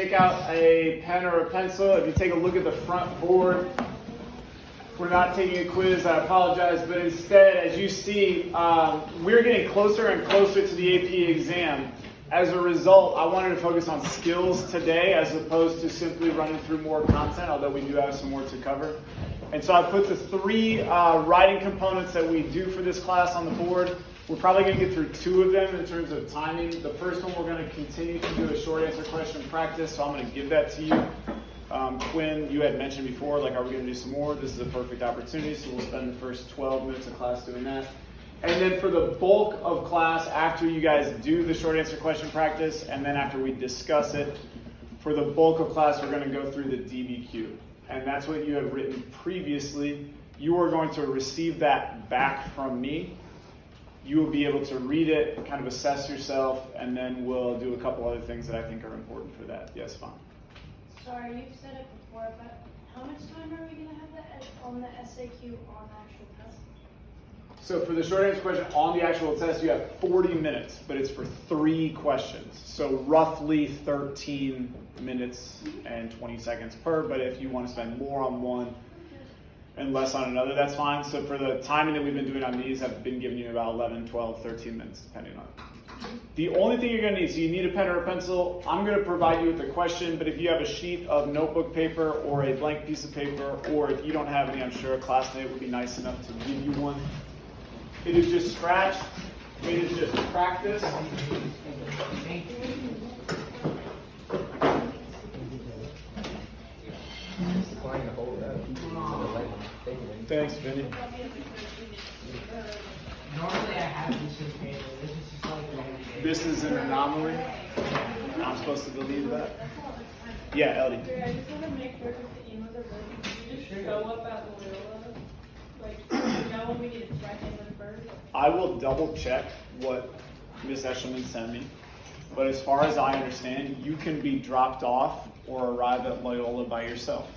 Take out a pen or a pencil. If you take a look at the front board, we're not taking a quiz, I apologize, but instead, as you see, we're getting closer and closer to the AP exam. As a result, I wanted to focus on skills today as opposed to simply running through more content, although we do have some more to cover. And so I put the three writing components that we do for this class on the board. We're probably going to get through two of them in terms of timing. The first one, we're going to continue to do a short answer question practice, so I'm going to give that to you. Quinn, you had mentioned before, like, are we going to do some more? This is a perfect opportunity, so we'll spend the first 12 minutes of class doing that. And then for the bulk of class, after you guys do the short answer question practice, and then after we discuss it, for the bulk of class, we're going to go through the DBQ. And that's what you had written previously. You are going to receive that back from me. You will be able to read it, kind of assess yourself, and then we'll do a couple other things that I think are important for that. Yes, Fawn. Sorry, you've said it before, but how much time are we going to have that on the SAQ on the actual test? So for the short answer question on the actual test, you have 40 minutes, but it's for 3 questions. So roughly 13 minutes and 20 seconds per, but if you want to spend more on one and less on another, that's fine. So for the timing that we've been doing on these, I've been giving you about 11, 12, 13 minutes, depending on it. The only thing you're going to need, so you need a pen or a pencil. I'm going to provide you with the question, but if you have a sheet of notebook paper or a blank piece of paper, or if you don't have any, I'm sure a classmate would be nice enough to give you one. It is just scratch. It is just practice. Thanks, Vinny. Normally I have this in paper. This is just like This is an anomaly. I'm supposed to believe that. Yeah, Ellie. I just want to make sure because the emails are working. Can you just show up at Loyola? Like, you know when we need to check in with first? I will double check what Miss Eshelman sent me. But as far as I understand, you can be dropped off or arrive at Loyola by yourself.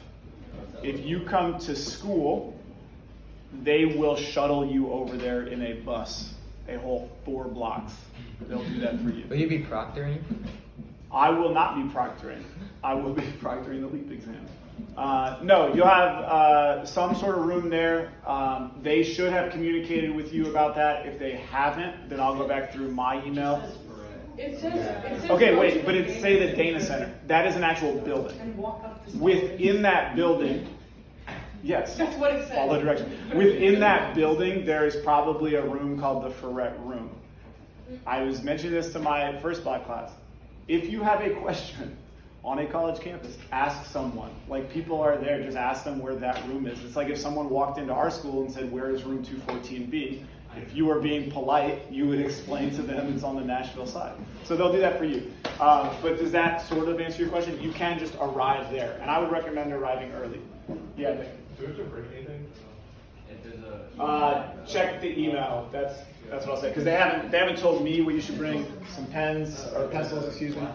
If you come to school, they will shuttle you over there in a bus, a whole 4 blocks. They'll do that for you. Will you be proctoring? I will not be proctoring. I will be proctoring the LEAP exam. No, you'll have some sort of room there. They should have communicated with you about that. If they haven't, then I'll go back through my email. It says Okay, wait, but it say the Dana Center. That is an actual building. And walk up the Within that building, yes. That's what it says. Follow directions. Within that building, there is probably a room called the Ferret Room. I was mentioning this to my first block class. If you have a question on a college campus, ask someone. Like, people are there, just ask them where that room is. It's like if someone walked into our school and said, where is room 214B? If you were being polite, you would explain to them it's on the Nashville side. So they'll do that for you. But does that sort of answer your question? You can just arrive there. And I would recommend arriving early. Yeah, Nick. Do we have to bring anything? Check the email. That's what I'll say. Because they haven't told me what you should bring. Some pens or pencils, excuse me.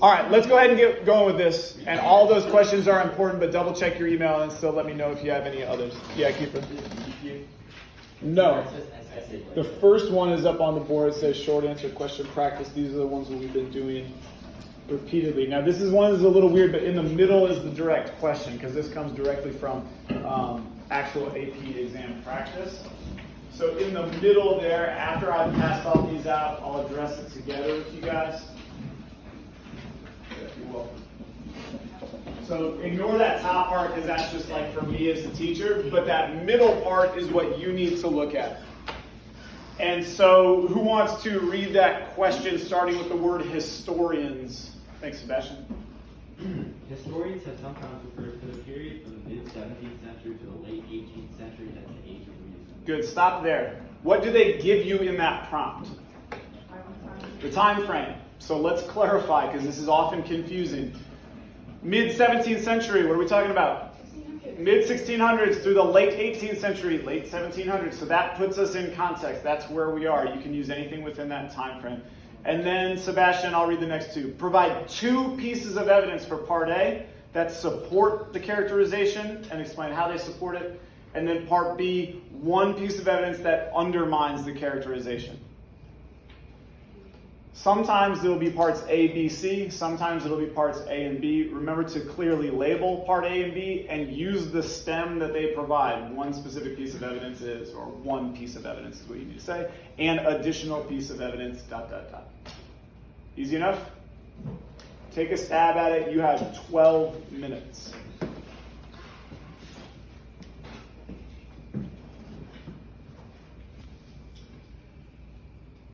All right, let's go ahead and get going with this. And all those questions are important, but double check your email and still let me know if you have any others. Yeah, Keeper. No. The first one is up on the board. It says short answer question practice. These are the ones that we've been doing repeatedly. Now, this is one that's a little weird, but in the middle is the direct question because this comes directly from actual AP exam practice. So in the middle there, after I've passed all these out, I'll address it together with you guys. If you will. So ignore that top part because that's just like for me as a teacher, but that middle part is what you need to look at. And so who wants to read that question starting with the word historians? Thanks, Sebastian. Historians have sometimes referred to the period from the mid-17th century to the late 18th century as the Age of Reason. Good, stop there. What do they give you in that prompt? The time frame. So let's clarify because this is often confusing. Mid-17th century, what are we talking about? Mid-1600s through the late 18th century, late 1700s. So that puts us in context. That's where we are. You can use anything within that time frame. And then, Sebastian, I'll read the next two. Provide 2 pieces of evidence for Part A that support the characterization and explain how they support it. And then Part B, 1 piece of evidence that undermines the characterization. Sometimes it'll be parts A, B, C. Sometimes it'll be parts A and B. Remember to clearly label part A and B and use the stem that they provide. One specific piece of evidence is, or one piece of evidence is what you need to say, and additional piece of evidence, ... Easy enough? Take a stab at it. You have 12 minutes.